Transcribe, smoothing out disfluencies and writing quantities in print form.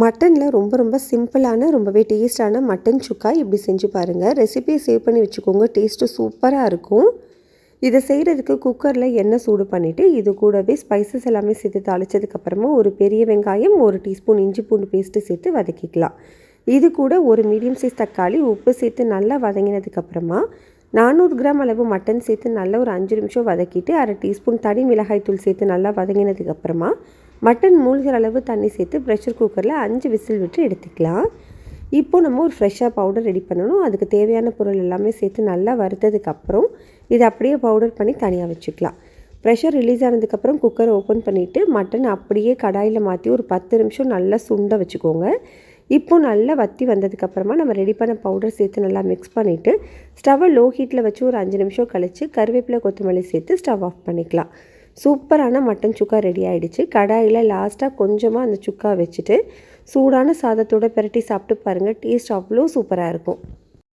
மட்டனில் ரொம்ப சிம்பிளான ரொம்பவே டேஸ்டான மட்டன் சுக்கா இப்படி செஞ்சு பாருங்கள். ரெசிபியை சேவ் பண்ணி வச்சுக்கோங்க. டேஸ்ட்டு சூப்பராக இருக்கும். இதை செய்கிறதுக்கு குக்கரில் எண்ணெய் சூடு பண்ணிவிட்டு இது கூடவே ஸ்பைசஸ் எல்லாமே சேர்த்து தாளித்ததுக்கப்புறமா ஒரு பெரிய வெங்காயம் 1 டீஸ்பூன் இஞ்சி பூண்டு பேஸ்ட்டு சேர்த்து வதக்கிக்கலாம். இது கூட ஒரு மீடியம் சைஸ் தக்காளி உப்பு சேர்த்து நல்லா வதங்கினதுக்கப்புறமா 400 கிராம் அளவு மட்டன் சேர்த்து நல்லா ஒரு 5 நிமிஷம் வதக்கிட்டு 1/2 டீஸ்பூன் தனி மிளகாய் தூள் சேர்த்து நல்லா வதங்கினதுக்கப்புறமா மட்டன் மூழ்கிற அளவு தண்ணி சேர்த்து ப்ரெஷர் குக்கரில் 5 விசில் விட்டு எடுத்துக்கலாம். இப்போது நம்ம ஒரு ஃப்ரெஷ்ஷாக பவுடர் ரெடி பண்ணணும். அதுக்கு தேவையான பொருள் எல்லாமே சேர்த்து நல்லா வறுத்ததுக்கப்புறம் இதை அப்படியே பவுடர் பண்ணி தனியாக வச்சுக்கலாம். ப்ரெஷர் ரிலீஸ் ஆனதுக்கப்புறம் குக்கரை ஓப்பன் பண்ணிவிட்டு மட்டன் அப்படியே கடாயில் மாற்றி ஒரு 10 நிமிஷம் நல்லா சுண்ட வச்சுக்கோங்க. இப்போது நல்லா வற்றி வந்ததுக்கப்புறமா நம்ம ரெடி பண்ண பவுடர் சேர்த்து நல்லா மிக்ஸ் பண்ணிவிட்டு ஸ்டவ்வை லோ ஹீட்டில் வச்சு ஒரு 5 நிமிஷம் கழித்து கருவேப்பிலை கொத்தமல்லி சேர்த்து ஸ்டவ் ஆஃப் பண்ணிக்கலாம். சூப்பரான மட்டன் சுக்கா ரெடி ஆகிடுச்சு. கடாயில் லாஸ்ட்டாக கொஞ்சமாக அந்த சுக்கா வச்சுட்டு சூடான சாதத்தோடு பிரட்டி சாப்பிட்டு பாருங்கள். டேஸ்ட் அவ்வளோ சூப்பராக இருக்கும்.